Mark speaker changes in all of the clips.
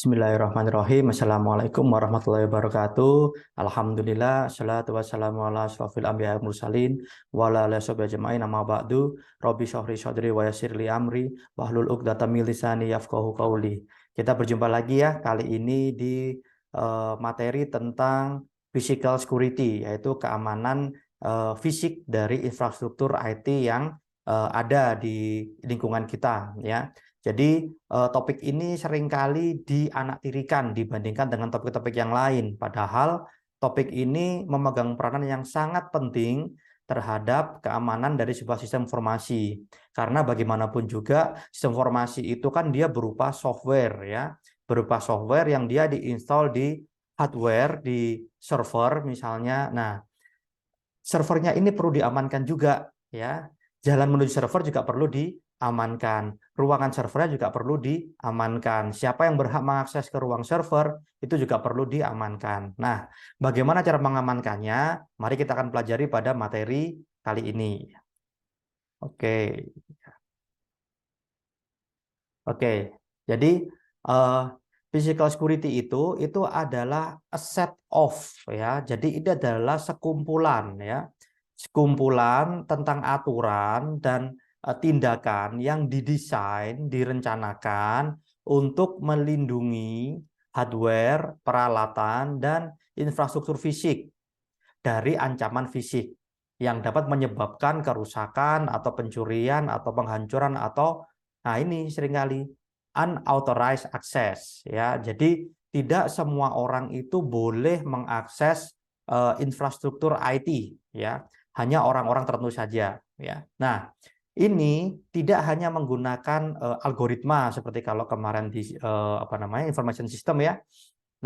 Speaker 1: Bismillahirrahmanirrahim. Assalamualaikum warahmatullahi wabarakatuh. Alhamdulillah, salatu wassalamu ala asrofil anbiya wal mursalin wa ala alihi washabihi ajma'in, amma ba'du. Rabbi shrah li sadri wa yassir li amri wahlul 'uqdatam min lisani yafqahu qawli. Kita berjumpa lagi ya, kali ini di materi tentang physical security, yaitu keamanan fisik dari infrastruktur IT yang ada di lingkungan kita ya. Jadi topik ini seringkali dianaktirikan dibandingkan dengan topik-topik yang lain. Padahal topik ini memegang peranan yang sangat penting terhadap keamanan dari sebuah sistem informasi. Karena bagaimanapun juga sistem informasi itu kan dia berupa software ya, berupa software yang dia diinstal di hardware, di server misalnya. Nah, servernya ini perlu diamankan juga ya. Jalan menuju server juga perlu diamankan. Ruangan servernya juga perlu diamankan. Siapa yang berhak mengakses ke ruang server itu juga perlu diamankan. Nah, bagaimana cara mengamankannya? Mari kita akan pelajari pada materi kali ini. Oke. Oke. Jadi physical security itu adalah a set of ya. Jadi ini adalah sekumpulan ya. Sekumpulan tentang aturan dan tindakan yang didesain, direncanakan untuk melindungi hardware, peralatan, dan infrastruktur fisik dari ancaman fisik yang dapat menyebabkan kerusakan atau pencurian atau penghancuran atau nah ini seringkali unauthorized access ya. Jadi tidak semua orang itu boleh mengakses infrastruktur IT ya. Hanya orang-orang tertentu saja ya. Nah, ini tidak hanya menggunakan algoritma seperti kalau kemarin di information system ya.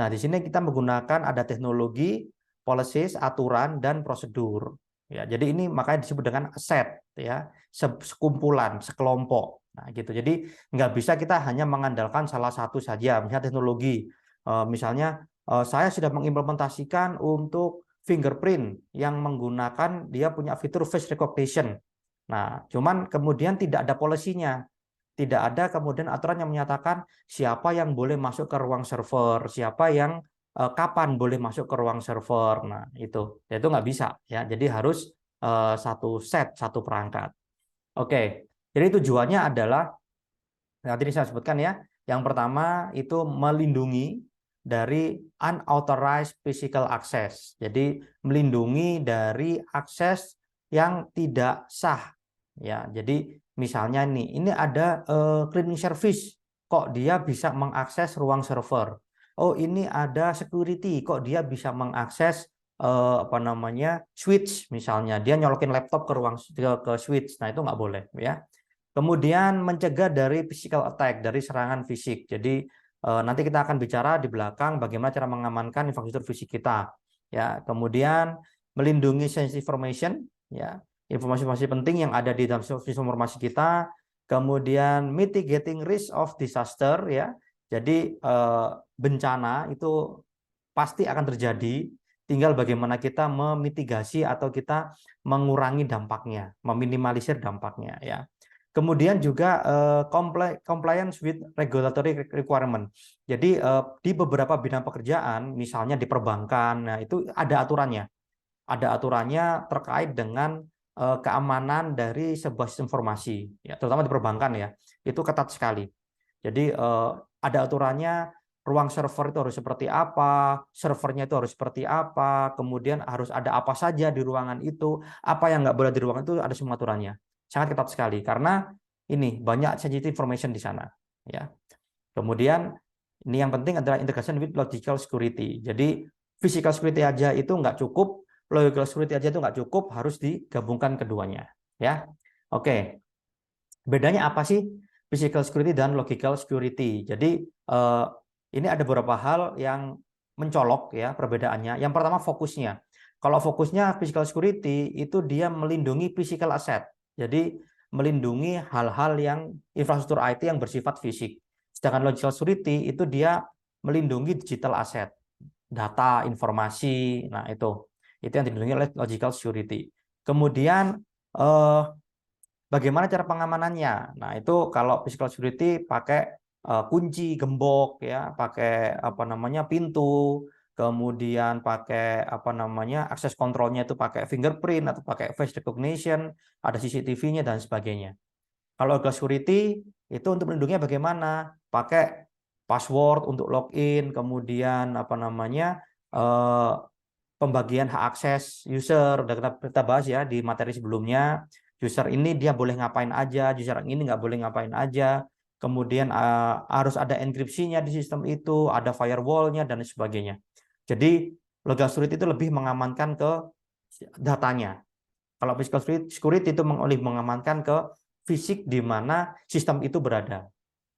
Speaker 1: Nah, di sini kita menggunakan ada teknologi, policies, aturan, dan prosedur. Ya, jadi ini makanya disebut dengan set, ya, sekumpulan, sekelompok. Nah, gitu. Jadi nggak bisa kita hanya mengandalkan salah satu saja, misalnya teknologi. Misalnya saya sudah mengimplementasikan untuk fingerprint yang menggunakan dia punya fitur face recognition. Nah, cuman kemudian tidak ada polisinya. Tidak ada kemudian aturan yang menyatakan siapa yang boleh masuk ke ruang server, siapa yang kapan boleh masuk ke ruang server. Nah, itu nggak bisa ya. Jadi harus satu set, satu perangkat. Oke. Jadi tujuannya adalah nanti ini saya sebutkan ya. Yang pertama itu melindungi dari unauthorized physical access. Jadi melindungi dari akses yang tidak sah. Ya, jadi misalnya nih, ini ada cleaning service, kok dia bisa mengakses ruang server. Oh, ini ada security, kok dia bisa mengakses switch misalnya. Dia nyolokin laptop ke ruang ke switch. Nah, itu nggak boleh ya. Kemudian mencegah dari physical attack, dari serangan fisik. Jadi nanti kita akan bicara di belakang bagaimana cara mengamankan infrastruktur fisik kita. Ya, kemudian melindungi sensitive information, ya, informasi-informasi penting yang ada di dalam sistem informasi kita. Kemudian mitigating risk of disaster, ya. Jadi bencana itu pasti akan terjadi. Tinggal bagaimana kita memitigasi atau kita mengurangi dampaknya, meminimalisir dampaknya, ya. Kemudian juga compliance with regulatory requirement. Jadi di beberapa bidang pekerjaan, misalnya di perbankan, nah itu ada aturannya. Ada aturannya terkait dengan keamanan dari sebuah sistem informasi, ya, terutama di perbankan ya. Itu ketat sekali. Jadi ada aturannya, ruang server itu harus seperti apa, servernya itu harus seperti apa, kemudian harus ada apa saja di ruangan itu, apa yang nggak boleh di ruangan itu ada semua aturannya. Sangat ketat sekali karena ini banyak sensitive information di sana ya. Kemudian ini yang penting adalah integration with logical security. Jadi physical security aja itu nggak cukup, logical security aja itu nggak cukup, harus digabungkan keduanya ya. Oke. Bedanya apa sih physical security dan logical security? Jadi ini ada beberapa hal yang mencolok ya perbedaannya. Yang pertama fokusnya. Kalau fokusnya physical security itu dia melindungi physical asset. Jadi melindungi hal-hal yang infrastruktur IT yang bersifat fisik. Sedangkan logical security itu dia melindungi digital asset, data, informasi. Nah, itu yang dilindungi oleh logical security. Kemudian bagaimana cara pengamanannya? Nah, itu kalau physical security pakai kunci, gembok, ya, pakai apa namanya pintu, kemudian pakai apa namanya akses kontrolnya itu pakai fingerprint atau pakai face recognition, ada CCTV-nya dan sebagainya. Kalau Cloud Security itu untuk melindunginya bagaimana? Pakai password untuk login, kemudian apa namanya pembagian hak akses user. Udah kita bahas ya di materi sebelumnya. User ini dia boleh ngapain aja, user ini nggak boleh ngapain aja. Kemudian harus ada enkripsinya di sistem itu, ada firewall-nya dan sebagainya. Jadi Legal Security itu lebih mengamankan ke datanya. Kalau physical security itu lebih mengamankan ke fisik di mana sistem itu berada.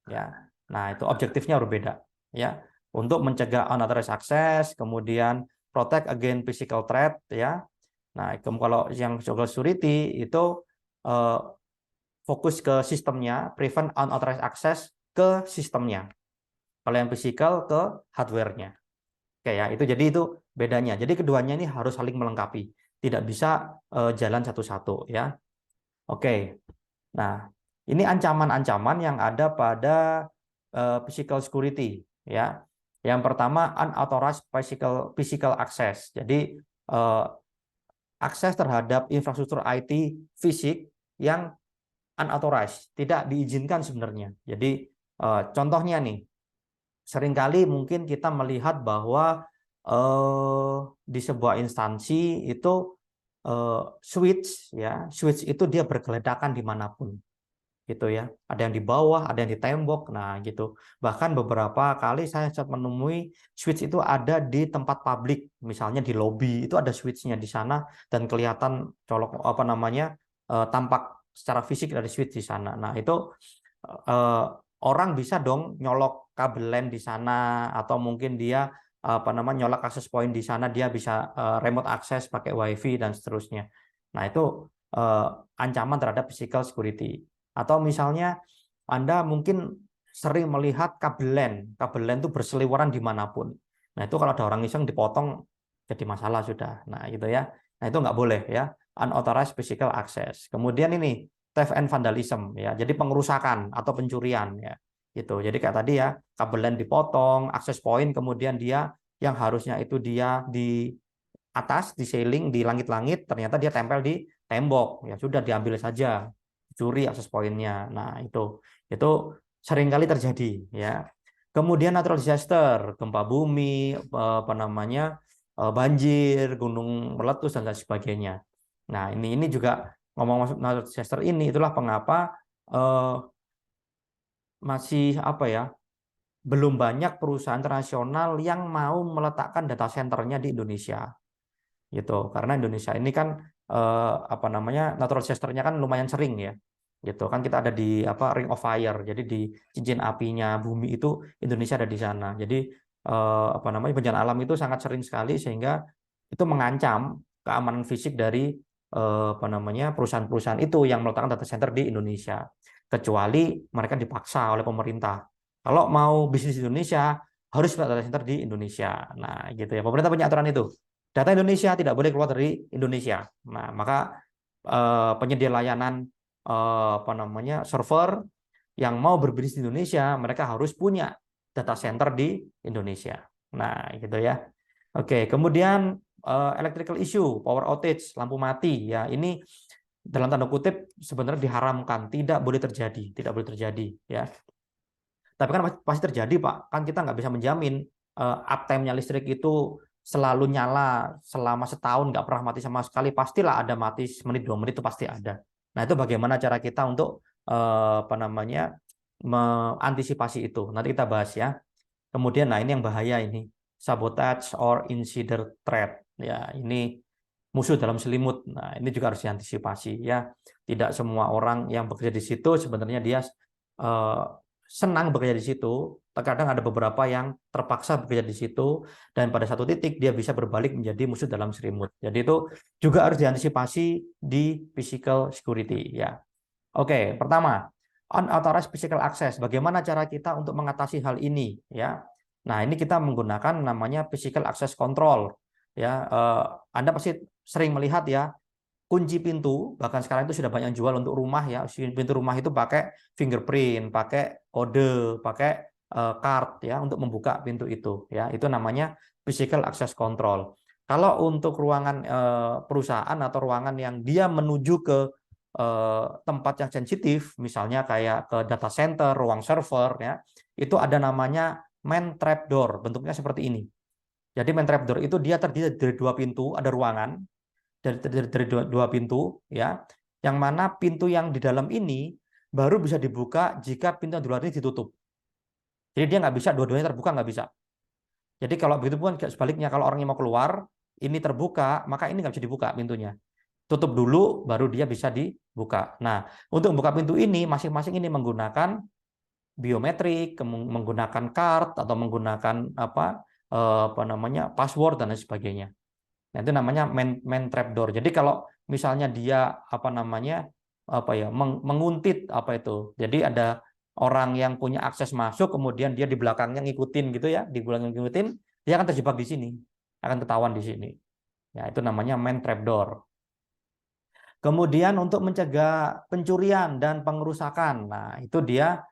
Speaker 1: Ya, nah itu objektifnya berbeda. Ya, untuk mencegah unauthorized access, kemudian protect against physical threat. Ya, nah kalau yang physical security itu eh, fokus ke sistemnya, prevent unauthorized access ke sistemnya. Kalau yang physical ke hardware-nya. Oke ya, itu jadi itu bedanya. Jadi keduanya ini harus saling melengkapi, tidak bisa jalan satu-satu ya. Oke. Nah, ini ancaman-ancaman yang ada pada physical security ya. Yang pertama unauthorized physical access. Jadi akses terhadap infrastruktur IT fisik yang unauthorized, tidak diizinkan sebenarnya. Jadi contohnya nih, seringkali mungkin kita melihat bahwa di sebuah instansi itu switch ya, switch itu dia bergeledakan dimanapun gitu ya. Ada yang di bawah, ada yang di tembok, nah gitu. Bahkan beberapa kali saya sempat menemui switch itu ada di tempat publik, misalnya di lobi itu ada switchnya di sana dan kelihatan colok apa namanya tampak secara fisik dari switch di sana. Nah itu eh, orang bisa dong nyolok kabel LAN di sana atau mungkin dia apa namanya nyolok akses point di sana, dia bisa remote access pakai WiFi dan seterusnya. Nah itu ancaman terhadap physical security. Atau misalnya Anda mungkin sering melihat kabel LAN itu berseliweran dimanapun. Nah itu kalau ada orang iseng dipotong jadi masalah sudah. Nah gitu ya. Nah itu nggak boleh ya. Unauthorized physical access. Kemudian ini theft and vandalism ya. Jadi pengerusakan atau pencurian ya. Gitu. Jadi kayak tadi ya, kabel LAN dipotong, akses point kemudian dia yang harusnya itu dia di atas, di ceiling, di langit-langit, ternyata dia tempel di tembok. Ya sudah diambil saja, curi akses poinnya. Nah, itu sering kali terjadi ya. Kemudian natural disaster, gempa bumi, apa namanya? Banjir, gunung meletus dan lain sebagainya. Nah, ini juga ngomong masuk natural disaster ini itulah mengapa masih apa ya? Belum banyak perusahaan internasional yang mau meletakkan data centernya di Indonesia gitu, karena Indonesia ini kan apa namanya natural disaster-nya kan lumayan sering ya gitu kan, kita ada di apa ring of fire, jadi di cincin apinya bumi itu Indonesia ada di sana. Jadi apa namanya bencana alam itu sangat sering sekali sehingga itu mengancam keamanan fisik dari apa namanya perusahaan-perusahaan itu yang meletakkan data center di Indonesia, kecuali mereka dipaksa oleh pemerintah kalau mau bisnis di Indonesia harus data center di Indonesia. Nah gitu ya, pemerintah punya aturan itu, data Indonesia tidak boleh keluar dari Indonesia. Nah, maka penyedia layanan apa namanya server yang mau berbisnis di Indonesia, mereka harus punya data center di Indonesia. Nah, gitu ya. Oke, kemudian electrical issue, power outage, lampu mati ya. Ini dalam tanda kutip sebenarnya diharamkan, tidak boleh terjadi, tidak boleh terjadi ya. Tapi kan pasti terjadi, Pak. Kan kita nggak bisa menjamin uptime-nya listrik itu selalu nyala selama setahun, nggak pernah mati sama sekali. Pastilah ada mati semenit, 2 menit itu pasti ada. Nah, itu bagaimana cara kita untuk apa namanya mengantisipasi itu. Nanti kita bahas ya. Kemudian, nah ini yang bahaya ini. Sabotage or insider threat. Ya, ini musuh dalam selimut. Nah, ini juga harus diantisipasi ya. Tidak semua orang yang bekerja di situ sebenarnya dia eh, senang bekerja di situ. Terkadang ada beberapa yang terpaksa bekerja di situ dan pada satu titik dia bisa berbalik menjadi musuh dalam selimut. Jadi itu juga harus diantisipasi di physical security ya. Oke, pertama, unauthorized physical access. Bagaimana cara kita untuk mengatasi hal ini ya? Nah, ini kita menggunakan namanya physical access control ya. Anda pasti sering melihat ya, kunci pintu, bahkan sekarang itu sudah banyak yang jual untuk rumah ya. Pintu rumah itu pakai fingerprint, pakai kode, pakai card ya untuk membuka pintu itu ya. Itu namanya physical access control. Kalau untuk ruangan perusahaan atau ruangan yang dia menuju ke tempat yang sensitif, misalnya kayak ke data center, ruang server ya, itu ada namanya main trapdoor, bentuknya seperti ini. Jadi main trapdoor itu dia terdiri dari dua pintu, ada ruangan dari dua pintu ya, yang mana pintu yang di dalam ini baru bisa dibuka jika pintu yang di luar ini ditutup. Jadi dia nggak bisa dua-duanya terbuka, nggak bisa. Jadi kalau begitu pun sebaliknya, kalau orangnya mau keluar ini terbuka, maka ini nggak bisa dibuka pintunya. Tutup dulu baru dia bisa dibuka. Nah, untuk membuka pintu ini masing-masing ini menggunakan biometrik, menggunakan card atau menggunakan apa namanya password dan lain sebagainya. Nah, itu namanya main trapdoor. Jadi kalau misalnya dia apa namanya menguntit apa itu. Jadi ada orang yang punya akses masuk, kemudian dia di belakangnya ngikutin gitu ya, di belakang ngikutin, dia akan terjebak di sini, akan ketahuan di sini. Ya, itu namanya main trapdoor. Kemudian untuk mencegah pencurian dan pengerusakan, nah itu dia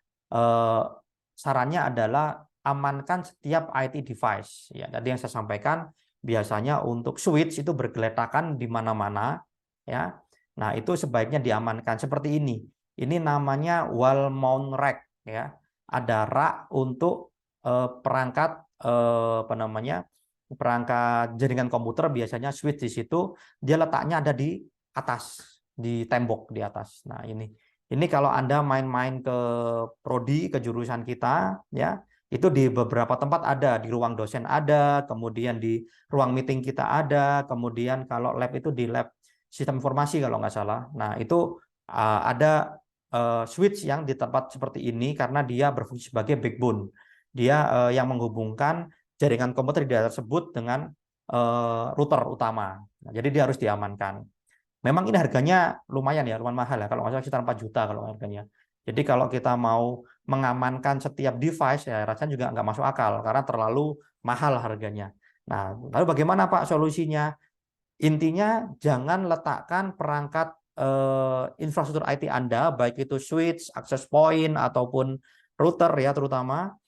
Speaker 1: sarannya adalah amankan setiap IT device. Ya, tadi yang saya sampaikan biasanya untuk switch itu bergeletakan di mana-mana, ya. Nah itu sebaiknya diamankan seperti ini. Ini namanya wall mount rack, ya. Ada rak untuk perangkat apa namanya perangkat jaringan komputer, biasanya switch di situ. Dia letaknya ada di atas, di tembok di atas. Nah, ini kalau Anda main-main ke prodi, ke jurusan kita ya, itu di beberapa tempat ada, di ruang dosen ada, kemudian di ruang meeting kita ada, kemudian kalau lab itu di lab sistem informasi kalau nggak salah. Nah, itu ada switch yang di tempat seperti ini karena dia berfungsi sebagai backbone. Dia yang menghubungkan jaringan komputer di daerah tersebut dengan router utama. Nah, jadi dia harus diamankan. Memang ini harganya lumayan ya, lumayan mahal ya. Kalau nggak salah sekitar 4 juta kalau harganya. Jadi kalau kita mau mengamankan setiap device ya rasanya juga nggak masuk akal karena terlalu mahal harganya. Nah, lalu bagaimana Pak solusinya? Intinya jangan letakkan perangkat infrastruktur IT Anda, baik itu switch, access point ataupun router ya terutama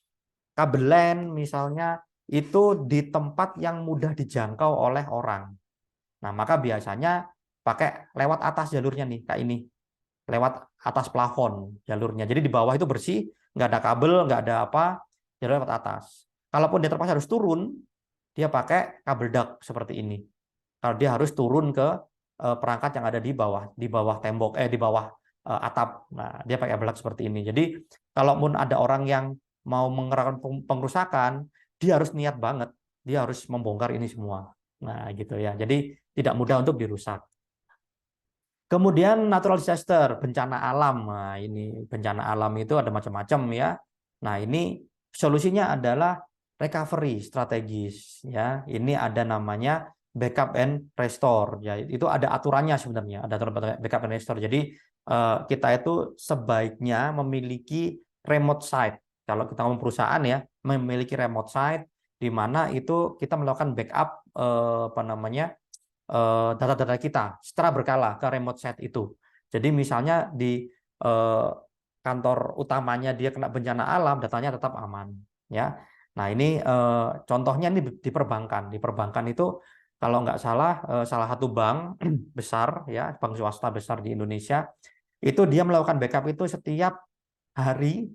Speaker 1: kabel LAN misalnya itu di tempat yang mudah dijangkau oleh orang. Nah, maka biasanya pakai lewat atas jalurnya nih, kayak ini. Lewat atas plafon jalurnya. Jadi di bawah itu bersih, nggak ada kabel, nggak ada apa, jalur lewat atas. Kalaupun dia terpaksa harus turun, dia pakai kabel duct seperti ini. Kalau dia harus turun ke perangkat yang ada di bawah tembok, di bawah atap. Nah, dia pakai kabel duct seperti ini. Jadi, kalaupun ada orang yang mau mengerahkan pengerusakan, dia harus niat banget, dia harus membongkar ini semua. Nah, gitu ya. Jadi tidak mudah untuk dirusak. Kemudian natural disaster, bencana alam. Nah, ini bencana alam itu ada macam-macam ya. Nah, ini solusinya adalah recovery strategis ya. Ini ada namanya backup and restore. Ya, itu ada aturannya sebenarnya, ada aturan backup and restore. Jadi kita itu sebaiknya memiliki remote site. Kalau kita ngomong perusahaan ya, memiliki remote site di mana itu kita melakukan backup apa namanya data-data kita secara berkala ke remote site itu. Jadi misalnya di kantor utamanya dia kena bencana alam, datanya tetap aman. Ya, nah ini contohnya ini di perbankan. Di perbankan itu kalau nggak salah salah satu bank besar ya, bank swasta besar di Indonesia itu dia melakukan backup itu setiap hari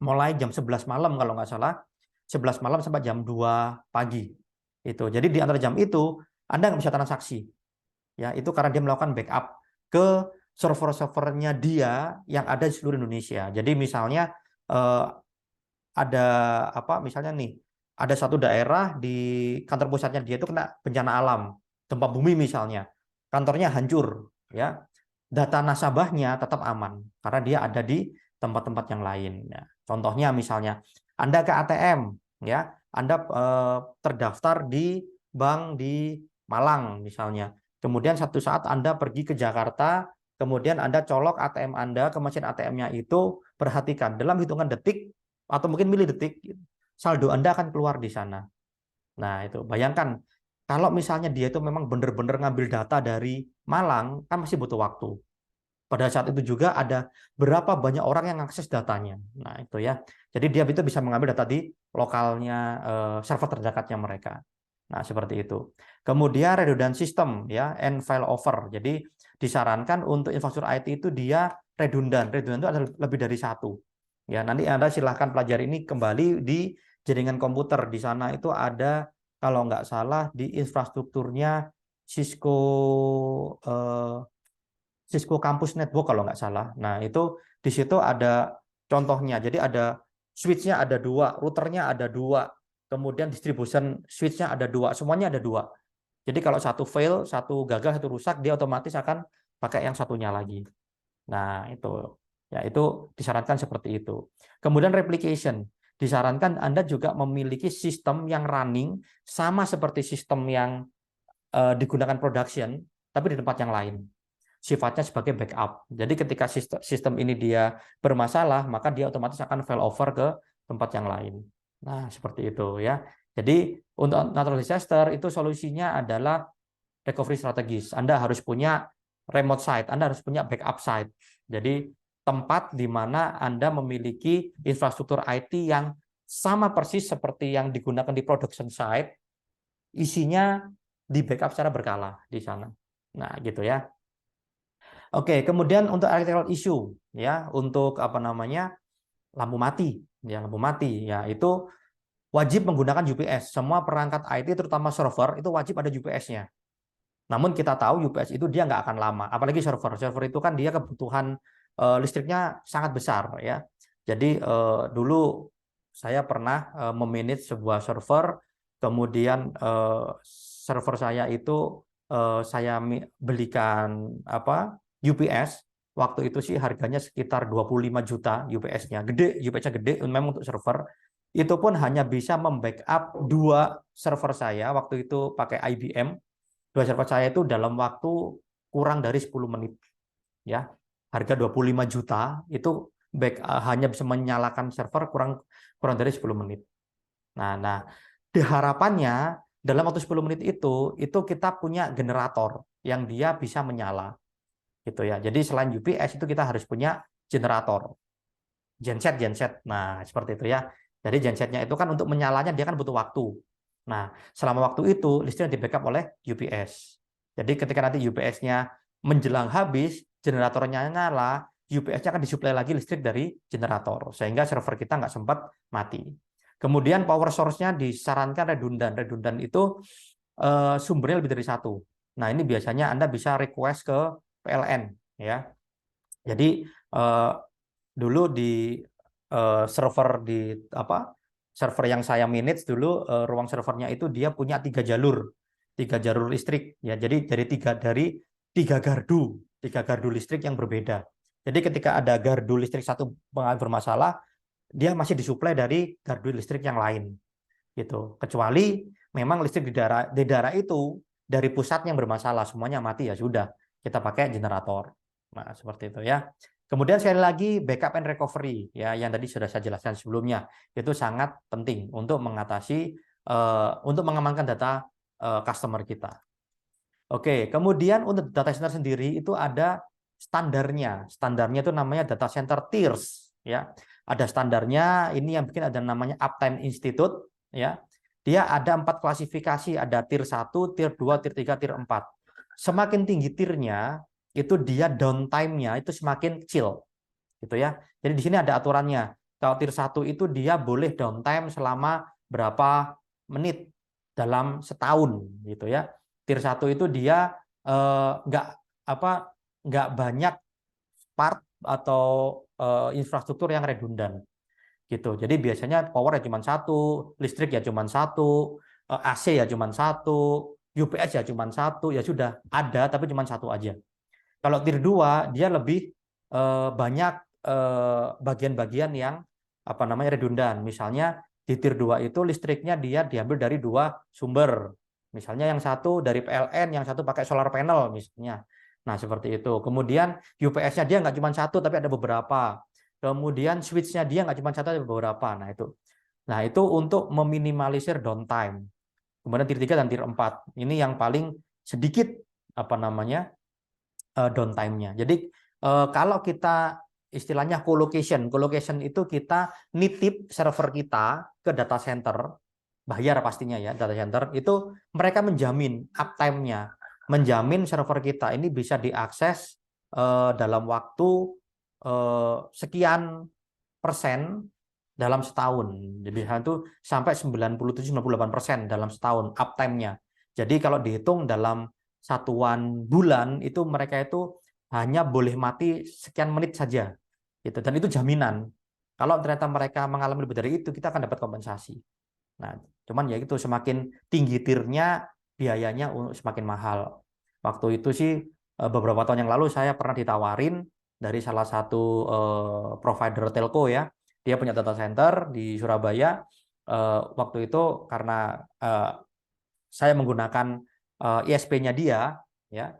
Speaker 1: mulai jam 11 malam kalau nggak salah, 11 malam sampai jam 2 pagi. Itu. Jadi di antara jam itu Anda nggak bisa transaksi. Ya, itu karena dia melakukan backup ke server-servernya dia yang ada di seluruh Indonesia. Jadi misalnya ada apa misalnya nih, ada satu daerah di kantor pusatnya dia itu kena bencana alam, gempa bumi misalnya. Kantornya hancur, ya. Data nasabahnya tetap aman karena dia ada di tempat-tempat yang lain. Ya. Contohnya misalnya Anda ke ATM, ya, Anda terdaftar di bank di Malang misalnya. Kemudian satu saat Anda pergi ke Jakarta, kemudian Anda colok ATM Anda ke mesin ATM-nya itu, perhatikan dalam hitungan detik atau mungkin milidetik, saldo Anda akan keluar di sana. Nah, itu bayangkan Kalau misalnya dia itu memang benar-benar ngambil data dari Malang, kan masih butuh waktu. Pada saat itu juga ada berapa banyak orang yang akses datanya. Nah, itu ya. Jadi dia itu bisa mengambil data di lokalnya server terdekatnya mereka. Nah, seperti itu. Kemudian redundant system ya, and file over. Jadi disarankan untuk infrastruktur IT itu dia redundant. Redundant itu ada lebih dari satu. Ya, nanti Anda silahkan pelajari ini kembali di jaringan komputer. Di sana itu ada kalau nggak salah di infrastrukturnya Cisco eh, Cisco Campus Network kalau nggak salah. Nah, itu di situ ada contohnya. Jadi ada switch-nya ada dua, routernya ada dua, kemudian distribution switch-nya ada dua, semuanya ada dua. Jadi kalau satu fail, satu gagal, satu rusak, dia otomatis akan pakai yang satunya lagi. Nah, itu ya itu disarankan seperti itu. Kemudian replication. Disarankan Anda juga memiliki sistem yang running sama seperti sistem yang digunakan production, tapi di tempat yang lain sifatnya sebagai backup. Jadi ketika sistem ini dia bermasalah, maka dia otomatis akan failover ke tempat yang lain. Nah, seperti itu ya. Jadi untuk natural disaster itu solusinya adalah recovery strategis. Anda harus punya remote site, Anda harus punya backup site. Jadi tempat di mana Anda memiliki infrastruktur IT yang sama persis seperti yang digunakan di production site, isinya di backup secara berkala di sana. Nah, gitu ya. Oke, kemudian untuk architectural issue ya, untuk apa namanya? Lampu mati, ya lampu mati ya itu wajib menggunakan UPS. Semua perangkat IT terutama server itu wajib ada UPS-nya. Namun kita tahu UPS itu dia nggak akan lama, apalagi server. Server itu kan dia kebutuhan listriknya sangat besar ya. Jadi dulu saya pernah memanage sebuah server, kemudian server saya itu saya belikan apa UPS. Waktu itu sih harganya sekitar 25 juta UPS-nya. Gede, UPS-nya gede memang untuk server. Itu pun hanya bisa membackup dua server saya waktu itu pakai IBM. Dua server saya itu dalam waktu kurang dari 10 menit ya. Harga 25 juta itu hanya bisa menyalakan server kurang kurang dari 10 menit. Nah, harapannya dalam waktu 10 menit itu kita punya generator yang dia bisa menyala gitu ya. Jadi selain UPS itu kita harus punya generator, genset. Nah, seperti itu ya. Jadi gensetnya itu kan untuk menyalanya dia kan butuh waktu. Nah, selama waktu itu listrik di backup oleh UPS. Jadi ketika nanti UPS-nya menjelang habis, generatornya nyala, UPS-nya akan disuplai lagi listrik dari generator sehingga server kita nggak sempat mati. Kemudian power source-nya disarankan redundant. Redundant itu sumbernya lebih dari satu. Nah, ini biasanya Anda bisa request ke PLN ya. Jadi dulu di server di apa server yang saya manage dulu ruang servernya itu dia punya tiga jalur listrik ya. Jadi dari tiga gardu listrik yang berbeda. Jadi ketika ada gardu listrik satu bermasalah, dia masih disuplai dari gardu listrik yang lain gitu. Kecuali memang listrik di daerah itu dari pusat yang bermasalah semuanya mati ya sudah kita pakai generator. Nah, seperti itu ya. Kemudian sekali lagi backup and recovery ya yang tadi sudah saya jelaskan sebelumnya itu sangat penting untuk mengatasi untuk mengamankan data customer kita. Oke, kemudian untuk data center sendiri itu ada standarnya. Standarnya itu namanya data center tiers ya. Ada standarnya, ini yang bikin ada namanya Uptime Institute ya. Dia ada 4 klasifikasi, ada tier 1, tier 2, tier 3, tier 4. Semakin tinggi tiernya, itu dia downtime-nya itu semakin kecil gitu ya. Jadi di sini ada aturannya. Kalau tier 1 itu dia boleh downtime selama berapa menit dalam setahun gitu ya. Tier 1 itu dia nggak nggak banyak part atau infrastruktur yang redundan gitu. Jadi biasanya power ya cuma satu, listrik ya cuma satu, AC ya cuma satu, UPS ya cuma satu, ya sudah ada tapi cuma satu aja. Kalau tier 2 dia lebih banyak bagian-bagian yang apa namanya redundan. Misalnya di tier 2 itu listriknya dia diambil dari dua sumber. Misalnya yang satu dari PLN, yang satu pakai solar panel misalnya. Nah, seperti itu. Kemudian UPS-nya dia nggak cuma satu tapi ada beberapa. Kemudian switch-nya dia nggak cuma satu tapi beberapa. Nah, itu untuk meminimalisir downtime. Kemudian tier 3 dan tier 4. Ini yang paling sedikit apa namanya downtime-nya. Jadi kalau kita istilahnya colocation itu kita nitip server kita ke data center, bayar pastinya ya data center, itu mereka menjamin uptime-nya, menjamin server kita ini bisa diakses dalam waktu sekian persen dalam setahun. Jadi itu sampai 97-98% dalam setahun uptime-nya. Jadi kalau dihitung dalam satuan bulan itu mereka itu hanya boleh mati sekian menit saja. Gitu. Dan itu jaminan. Kalau ternyata mereka mengalami lebih dari itu, kita akan dapat kompensasi. Nah, cuman ya itu semakin tinggi tirnya biayanya semakin mahal. Waktu itu sih beberapa tahun yang lalu saya pernah ditawarin dari salah satu provider telco ya. Dia punya data center di Surabaya. Waktu itu karena saya menggunakan ISP-nya dia ya.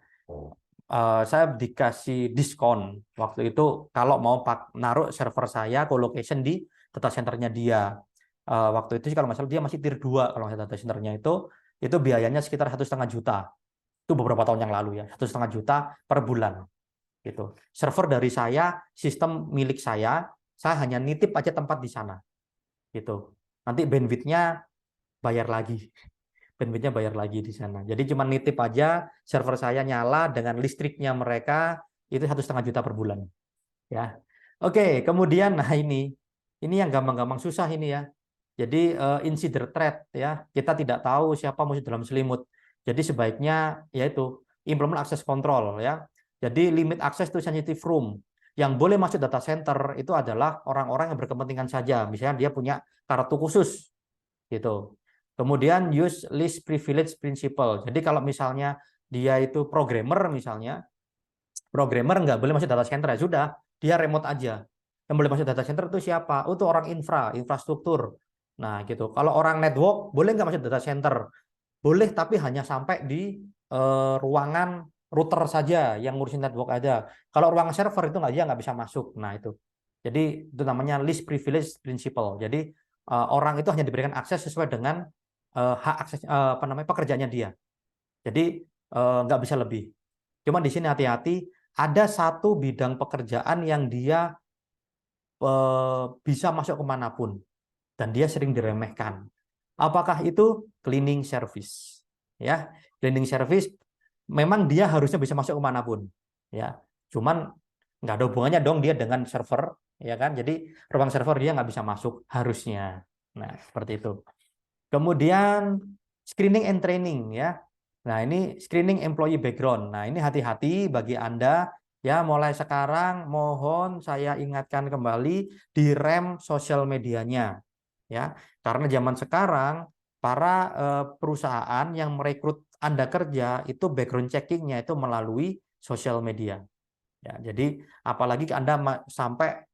Speaker 1: Saya dikasih diskon waktu itu kalau mau naruh server saya colocation di data centernya dia. Waktu itu sih kalau nggak salah dia masih tier 2 kalau nggak salah data centernya itu biayanya sekitar 1,5 juta. Itu beberapa tahun yang lalu ya, 1,5 juta per bulan gitu. Server dari saya, sistem milik saya hanya nitip aja tempat di sana gitu. Nanti bandwidth-nya bayar lagi. Bandwidth-nya bayar lagi di sana. Jadi cuma nitip aja, server saya nyala dengan listriknya mereka itu 1,5 juta per bulan. Ya, oke. Kemudian, nah ini yang gampang-gampang susah ini ya. Jadi insider threat ya, kita tidak tahu siapa musuh dalam selimut. Jadi sebaiknya yaitu implement access control ya. Jadi limit access to sensitive room. Yang boleh masuk data center itu adalah orang-orang yang berkepentingan saja. Misalnya dia punya kartu khusus gitu. Kemudian use least privilege principle. Jadi kalau misalnya dia itu programmer misalnya, programmer nggak boleh masuk data center ya sudah, dia remote aja. Yang boleh masuk data center itu siapa? Oh, itu orang infrastruktur. Nah, gitu. Kalau orang network boleh nggak masuk data center? Boleh, tapi hanya sampai di ruangan router saja yang ngurusin network aja. Kalau ruangan server itu nggak bisa masuk. Nah, itu. Jadi itu namanya least privilege principle. Jadi orang itu hanya diberikan akses sesuai dengan hak akses apa namanya pekerjaannya dia. Jadi nggak bisa lebih. Cuma di sini hati-hati, ada satu bidang pekerjaan yang dia bisa masuk kemanapun dan dia sering diremehkan. Apakah itu cleaning service? Ya, cleaning service memang dia harusnya bisa masuk kemanapun. Ya, cuman nggak ada hubungannya dong dia dengan server, ya kan? Jadi ruang server dia nggak bisa masuk harusnya. Nah, seperti itu. Kemudian screening and training ya. Nah, ini screening employee background. Nah, ini hati-hati bagi Anda ya, mulai sekarang mohon saya ingatkan kembali direm sosial medianya ya. Karena zaman sekarang para perusahaan yang merekrut Anda kerja itu background checkingnya itu melalui sosial media. Ya, jadi apalagi Anda sampai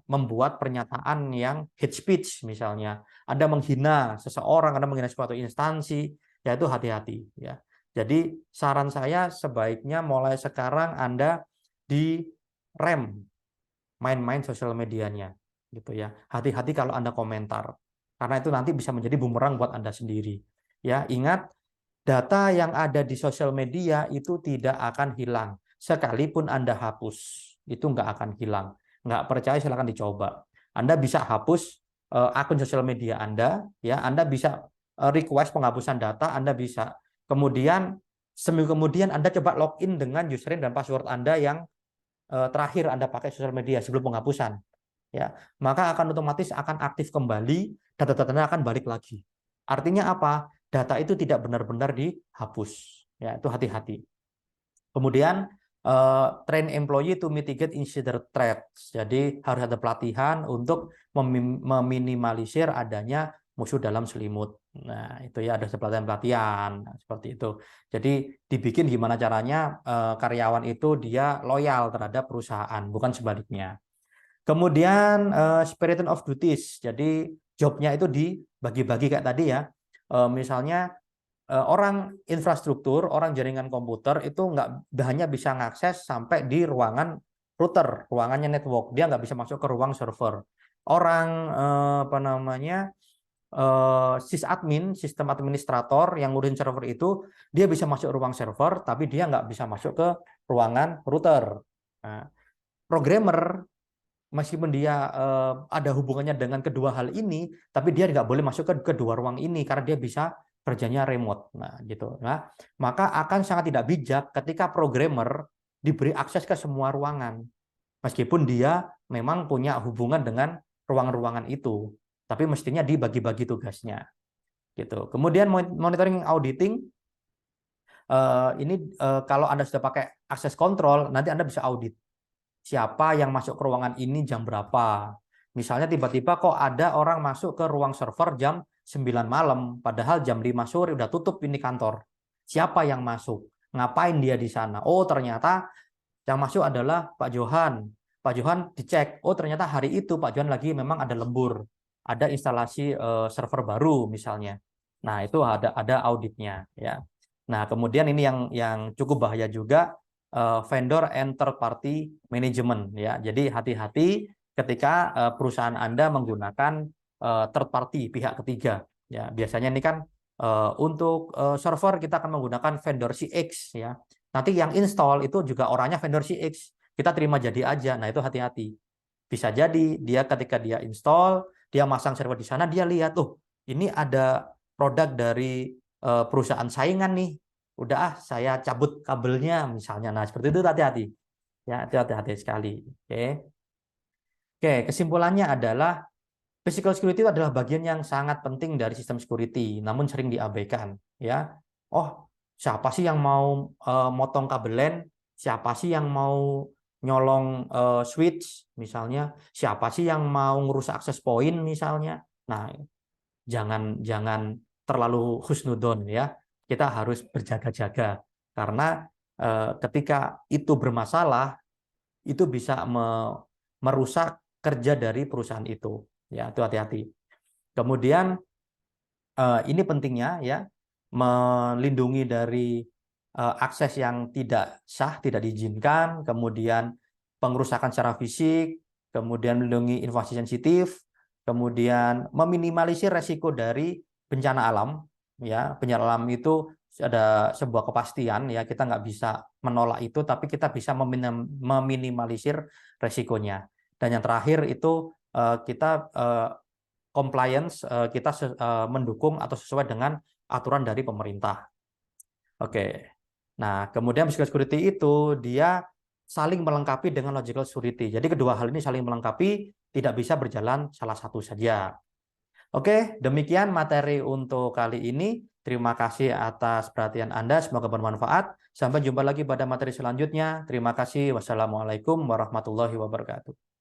Speaker 1: membuat pernyataan yang hate speech misalnya, Anda menghina seseorang, Anda menghina suatu instansi, ya itu hati-hati ya. Jadi saran saya sebaiknya mulai sekarang Anda direm main-main sosial medianya gitu ya. Hati-hati kalau Anda komentar. Karena itu nanti bisa menjadi bumerang buat Anda sendiri. Ya, ingat data yang ada di sosial media itu tidak akan hilang. Sekalipun Anda hapus, itu nggak akan hilang. Nggak percaya silakan dicoba. Anda bisa hapus akun sosial media Anda, ya. Anda bisa request penghapusan data, Anda bisa. Kemudian seminggu kemudian Anda coba login dengan username dan password Anda yang terakhir Anda pakai sosial media sebelum penghapusan. Ya, maka akan otomatis akan aktif kembali, data-datanya akan balik lagi. Artinya apa? Data itu tidak benar-benar dihapus. Ya, itu hati-hati. Kemudian train employee to mitigate insider threats. Jadi harus ada pelatihan untuk meminimalisir adanya musuh dalam selimut. Nah, itu ya ada pelatihan-pelatihan seperti itu. Jadi dibikin gimana caranya karyawan itu dia loyal terhadap perusahaan, bukan sebaliknya. Kemudian spirit of duties. Jadi jobnya itu dibagi-bagi kayak tadi ya. Misalnya orang infrastruktur, orang jaringan komputer itu nggak hanya bisa mengakses sampai di ruangan router, ruangannya network. Dia nggak bisa masuk ke ruang server. Orang apa namanya sysadmin, sistem administrator yang ngurusin server itu, dia bisa masuk ruang server, tapi dia nggak bisa masuk ke ruangan router. Nah, programmer, meskipun dia ada hubungannya dengan kedua hal ini, tapi dia nggak boleh masuk ke kedua ruang ini karena dia bisa kerjanya remote. Nah, gitu. Nah, maka akan sangat tidak bijak ketika programmer diberi akses ke semua ruangan, meskipun dia memang punya hubungan dengan ruang-ruangan itu, tapi mestinya dibagi-bagi tugasnya. Gitu. Kemudian monitoring auditing, ini kalau Anda sudah pakai akses control, nanti Anda bisa audit siapa yang masuk ke ruangan ini jam berapa. Misalnya tiba-tiba kok ada orang masuk ke ruang server jam 9 malam, padahal jam 5 sore udah tutup ini kantor. Siapa yang masuk? Ngapain dia di sana? Oh, ternyata yang masuk adalah Pak Johan. Pak Johan dicek, oh ternyata hari itu Pak Johan lagi memang ada lembur. Ada instalasi server baru misalnya. Nah, itu ada auditnya ya. Nah, kemudian ini yang cukup bahaya juga, vendor and third party management ya. Jadi hati-hati ketika perusahaan Anda menggunakan third party, pihak ketiga ya. Biasanya ini kan untuk server kita akan menggunakan vendor CX ya. Nanti yang install itu juga orangnya vendor CX. Kita terima jadi aja. Nah, itu hati-hati. Bisa jadi dia ketika dia install, dia masang server di sana, dia lihat, oh, ini ada produk dari perusahaan saingan nih. Udah saya cabut kabelnya misalnya. Nah, seperti itu hati-hati. Ya, itu hati-hati sekali. Oke. Oke, kesimpulannya adalah physical security itu adalah bagian yang sangat penting dari sistem security, namun sering diabaikan. Ya, oh, siapa sih yang mau motong kabel LAN? Siapa sih yang mau nyolong switch misalnya? Siapa sih yang mau ngerusak akses point misalnya? Nah, jangan jangan terlalu husnudon ya. Kita harus berjaga-jaga karena ketika itu bermasalah, itu bisa merusak kerja dari perusahaan itu. Ya, itu hati-hati. Kemudian ini pentingnya ya, melindungi dari akses yang tidak sah, tidak diizinkan, kemudian pengerusakan secara fisik, kemudian melindungi informasi sensitif, kemudian meminimalisir resiko dari bencana alam. Ya, bencana alam itu ada sebuah kepastian ya, kita nggak bisa menolak itu, tapi kita bisa meminimalisir resikonya. Dan yang terakhir itu kita compliance, kita mendukung atau sesuai dengan aturan dari pemerintah. Oke. Nah, kemudian physical security itu dia saling melengkapi dengan logical security. Jadi kedua hal ini saling melengkapi, tidak bisa berjalan salah satu saja. Oke, demikian materi untuk kali ini. Terima kasih atas perhatian Anda, semoga bermanfaat. Sampai jumpa lagi pada materi selanjutnya. Terima kasih. Wassalamualaikum warahmatullahi wabarakatuh.